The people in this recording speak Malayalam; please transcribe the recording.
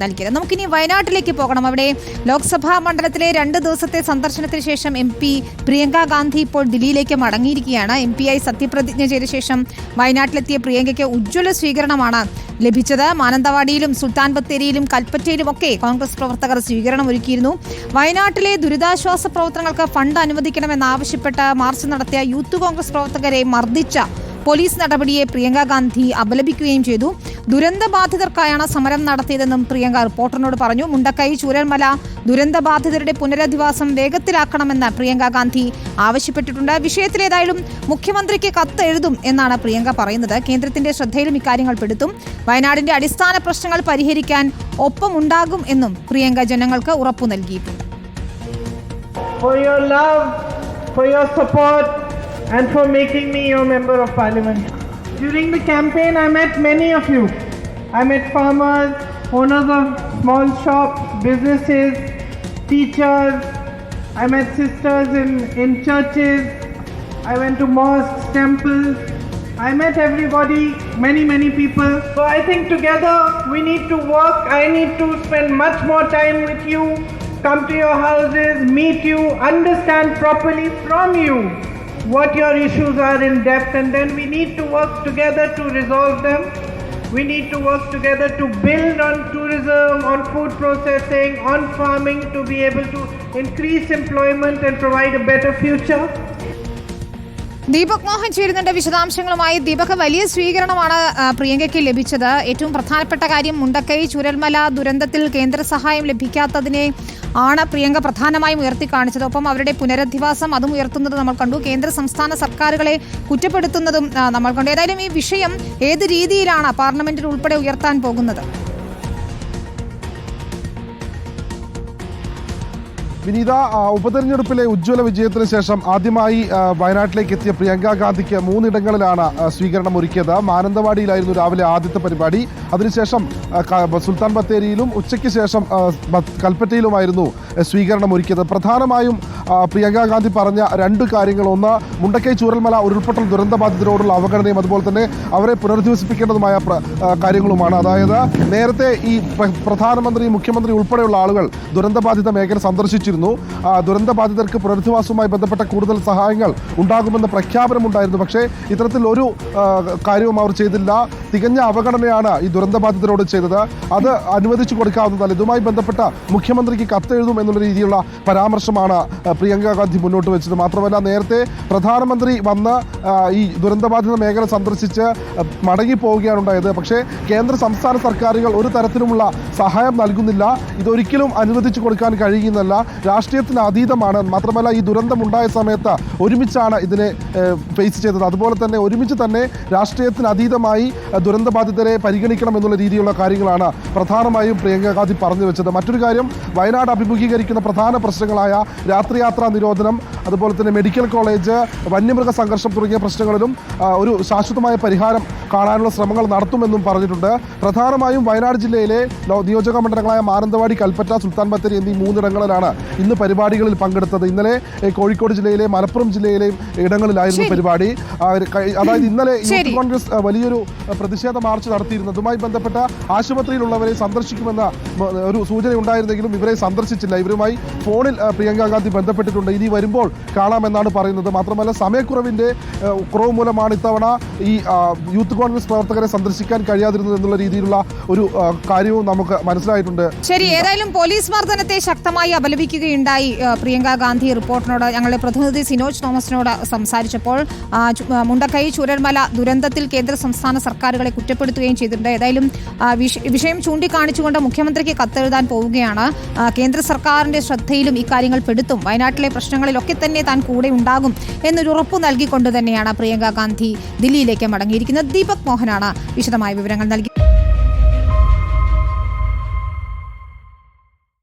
നൽകിയത്. നമുക്കിനി വയനാട്ടിലേക്ക് പോകണം. അവിടെ ലോക്സഭാ മണ്ഡലത്തിലെ 2 ദിവസത്തെ സന്ദർശനത്തിന് ശേഷം MP പ്രിയങ്ക ഗാന്ധി ഇപ്പോൾ ദില്ലിയിലേക്ക് മടങ്ങിയിരിക്കുകയാണ്. MP ആയി സത്യപ്രതിജ്ഞ ചെയ്ത ശേഷം വയനാട്ടിലെത്തിയ പ്രിയങ്കയ്ക്ക് ഉജ്ജ്വല സ്വീകരണമാണ് ലഭിച്ചത്. മാനന്തവാടിയിലും സുൽത്താൻ ബത്തേരിയിലും കൽപ്പറ്റയിലും ഒക്കെ കോൺഗ്രസ് പ്രവർത്തകർ സ്വീകരണം ഒരുക്കിയിരുന്നു. വയനാട്ടിലെ ദുരിതാശ്വാസ പ്രവർത്തനങ്ങൾക്ക് ഫണ്ട് അനുവദിക്കണമെന്നാവശ്യപ്പെട്ട് മാർച്ച് നടത്തിയ യൂത്ത് കോൺഗ്രസ് പ്രവർത്തകരെ മർദ്ദിച്ച പോലീസ് നടപടിയെ പ്രിയങ്ക ഗാന്ധി അപലപിക്കുകയും ചെയ്തു. ദുരന്തബാധിതർക്കായാണ് സമരം നടത്തിയതെന്നും പ്രിയങ്ക റിപ്പോർട്ടറിനോട് പറഞ്ഞു. മുണ്ടക്കൈ ചൂരൽമല ദുരന്തബാധിതരുടെ പുനരധിവാസം വേഗത്തിലാക്കണമെന്ന് പ്രിയങ്ക ഗാന്ധി ആവശ്യപ്പെട്ടിട്ടുണ്ട്. വിഷയത്തിലേതായാലും മുഖ്യമന്ത്രിക്ക് കത്ത് എഴുതും എന്നാണ് പ്രിയങ്ക പറയുന്നത്. കേന്ദ്രത്തിന്റെ ശ്രദ്ധയിലും ഇക്കാര്യങ്ങൾ പെടുത്തും. വയനാടിന്റെ അടിസ്ഥാന പ്രശ്നങ്ങൾ പരിഹരിക്കാൻ ഒപ്പമുണ്ടാകും എന്നും പ്രിയങ്ക ജനങ്ങൾക്ക് ഉറപ്പു നൽകിയിട്ടുണ്ട്. And for making me your member of parliament. During the campaign, I met many of you. I met farmers, owners of small shops, businesses, teachers. I met sisters in churches. I went to mosques, temples. I met everybody, many people. So I think together we need to work. I need to spend much more time with you, come to your houses, meet you, understand properly from you what your issues are in depth, and then we need to work together to resolve them. We need to work together to build on tourism, on food processing, on farming, to be able to increase employment and provide a better future. Deepak Mohan ചേരുന്നുണ്ട് വിശദാംശങ്ങളുമായി. ദീപക്, വലിയ സ്വീകരണമാണ് പ്രിയങ്കയ്ക്ക് ലഭിച്ചത്. ഏറ്റവും പ്രധാനപ്പെട്ട കാര്യം മുണ്ടക്കൈ ചുരൽമല ദുരന്തത്തിൽ കേന്ദ്ര സഹായം ലഭിക്കാത്തതിനെ ആണ് പ്രിയങ്ക പ്രധാനമായും ഉയർത്തിക്കാണിച്ചത്. ഒപ്പം അവരുടെ പുനരധിവാസം അതും ഉയർത്തുന്നത് നമ്മൾ കണ്ടു. കേന്ദ്ര സംസ്ഥാന സർക്കാരുകളെ കുറ്റപ്പെടുത്തുന്നതും നമ്മൾ കണ്ടു. ഏതായാലും ഈ വിഷയം ഏത് രീതിയിലാണ് പാർലമെന്റിൽ ഉൾപ്പെടെ ഉയർത്താൻ പോകുന്നത്? വിനീത, ഉപതെരഞ്ഞെടുപ്പിലെ ഉജ്ജ്വല വിജയത്തിന് ശേഷം ആദ്യമായി വയനാട്ടിലേക്ക് എത്തിയ പ്രിയങ്ക ഗാന്ധിക്ക് 3 ഇടങ്ങളിലാണ് സ്വീകരണം ഒരുക്കിയത്. മാനന്തവാടിയിലായിരുന്നു രാവിലെ ആദ്യത്തെ പരിപാടി. അതിനുശേഷം സുൽത്താൻ ബത്തേരിയിലും ഉച്ചയ്ക്ക് ശേഷം കൽപ്പറ്റയിലുമായിരുന്നു സ്വീകരണം ഒരുക്കിയത്. പ്രധാനമായും പ്രിയങ്ക ഗാന്ധി പറഞ്ഞ 2 കാര്യങ്ങൾ: ഒന്ന്, മുണ്ടക്കൈ ചൂരൽമല ഉരുൾപൊട്ടൽ ദുരന്തബാധിതരോടുള്ള അവഗണനയും അതുപോലെ തന്നെ അവരെ പുനരധിവസിപ്പിക്കേണ്ടതുമായ കാര്യങ്ങളുമാണ്. അതായത് നേരത്തെ ഈ പ്രധാനമന്ത്രി, മുഖ്യമന്ത്രി ഉൾപ്പെടെയുള്ള ആളുകൾ ദുരന്തബാധിത മേഖല സന്ദർശിച്ചിരുന്നു. ദുരന്തബാധിതർക്ക് പുനരധിവാസവുമായി ബന്ധപ്പെട്ട കൂടുതൽ സഹായങ്ങൾ ഉണ്ടാകുമെന്ന പ്രഖ്യാപനമുണ്ടായിരുന്നു. പക്ഷേ ഇത്തരത്തിൽ ഒരു കാര്യവും അവർ ചെയ്തില്ല. തികഞ്ഞ അവഗണനയാണ് ഈ ദുരന്തബാധിതരോട് ചെയ്തത്. അത് അനുവദിച്ചു കൊടുക്കാവുന്നതല്ല. ഇതുമായി ബന്ധപ്പെട്ട മുഖ്യമന്ത്രിക്ക് കത്തെഴുതും എന്നുള്ള രീതിയിലുള്ള പരാമർശമാണ് പ്രിയങ്ക ഗാന്ധി മുന്നോട്ട് വെച്ചത്. മാത്രമല്ല, നേരത്തെ പ്രധാനമന്ത്രി വന്ന് ഈ ദുരന്തബാധിത മേഖല സന്ദർശിച്ച് മടങ്ങിപ്പോവുകയാണ് ഉണ്ടായത്. പക്ഷേ കേന്ദ്ര സംസ്ഥാന സർക്കാരുകൾ ഒരു തരത്തിലുമുള്ള സഹായം നൽകുന്നില്ല. ഇതൊരിക്കലും അനുവദിച്ചു കൊടുക്കാൻ കഴിയുന്നല്ല. രാഷ്ട്രീയത്തിന് അതീതമാണ്. മാത്രമല്ല, ഈ ദുരന്തമുണ്ടായ സമയത്ത് ഒരുമിച്ചാണ് ഇതിനെ ഫേസ് ചെയ്തത്. അതുപോലെ തന്നെ ഒരുമിച്ച് തന്നെ രാഷ്ട്രീയത്തിന് അതീതമായി ദുരന്തബാധിതരെ പരിഗണിക്കണം എന്നുള്ള രീതിയിലുള്ള കാര്യങ്ങളാണ് പ്രധാനമായും പ്രിയങ്ക ഗാന്ധി പറഞ്ഞു വെച്ചത്. മറ്റൊരു കാര്യം, വയനാട് അഭിമുഖീകരിക്കുന്ന പ്രധാന പ്രശ്നങ്ങളായ രാത്രിയാത്രാ നിരോധനം, അതുപോലെ തന്നെ മെഡിക്കൽ കോളേജ്, വന്യമൃഗ സംഘർഷം തുടങ്ങിയ പ്രശ്നങ്ങളിലും ഒരു ശാശ്വതമായ പരിഹാരം കാണാനുള്ള ശ്രമങ്ങൾ നടത്തുമെന്നും പറഞ്ഞിട്ടുണ്ട്. പ്രധാനമായും വയനാട് ജില്ലയിലെ നിയോജക മണ്ഡലങ്ങളായ മാനന്തവാടി, കൽപ്പറ്റ, സുൽത്താൻ ബത്തേരി എന്നീ 3 ഇടങ്ങളിലാണ് ഇന്ന് പരിപാടികളിൽ പങ്കെടുത്തത്. ഇന്നലെ കോഴിക്കോട് ജില്ലയിലെ, മലപ്പുറം ജില്ലയിലെയും ഇടങ്ങളിലായിരുന്നു പരിപാടി. അതായത് ഇന്നലെ യൂത്ത് കോൺഗ്രസ് വലിയൊരു പ്രതിഷേധ മാർച്ച് നടത്തിയിരുന്നു. അതുമായി ബന്ധപ്പെട്ട ആശുപത്രിയിലുള്ളവരെ സന്ദർശിക്കുമെന്ന ഒരു സൂചന ഉണ്ടായിരുന്നെങ്കിലും ഇവരെ സന്ദർശിച്ചില്ല. ഇവരുമായി ഫോണിൽ പ്രിയങ്ക ഗാന്ധി ബന്ധപ്പെട്ടിട്ടുണ്ട്. ഇനി വരുമ്പോൾ കാണാമെന്നാണ് പറയുന്നത്. മാത്രമല്ല, സമയക്കുറവിന്റെ കുറവ് മൂലമാണ് ഇത്തവണ ഈ യൂത്ത് കോൺഗ്രസ് പ്രവർത്തകരെ സന്ദർശിക്കാൻ കഴിയാതിരുന്നത് എന്നുള്ള രീതിയിലുള്ള ഒരു കാര്യവും നമുക്ക് മനസ്സിലായിട്ടുണ്ട്. ശരി, ഏതായാലും പോലീസ് മർദ്ദനത്തെ ശക്തമായി അപലപിക്കുകയുണ്ടായി പ്രിയങ്ക ഗാന്ധി. റിപ്പോർട്ടറിനോട് ഞങ്ങളുടെ പ്രതിനിധി സിനോജ് തോമസിനോട് സംസാരിച്ചപ്പോൾ മുണ്ടക്കൈ ചൂരൽമല ദുരന്തത്തിൽ കേന്ദ്ര സംസ്ഥാന സർക്കാരുകളെ കുറ്റപ്പെടുത്തുകയും ചെയ്തിട്ടുണ്ട്. ഏതായാലും വിഷയം ചൂണ്ടിക്കാണിച്ചുകൊണ്ട് മുഖ്യമന്ത്രിക്ക് കത്തെഴുതാൻ പോവുകയാണ്. കേന്ദ്ര സർക്കാരിന്റെ ശ്രദ്ധയിലും ഇക്കാര്യങ്ങൾ പെടുത്തും. വയനാട്ടിലെ പ്രശ്നങ്ങളിലൊക്കെ തന്നെ താൻ കൂടെ ഉണ്ടാകും എന്നൊരു ഉറപ്പു നൽകിക്കൊണ്ട് തന്നെയാണ് പ്രിയങ്ക ഗാന്ധി ദില്ലിയിലേക്ക് മടങ്ങിയിരിക്കുന്നത്. ദീപക് മോഹനാണ് വിശദമായ വിവരങ്ങൾ നൽകി.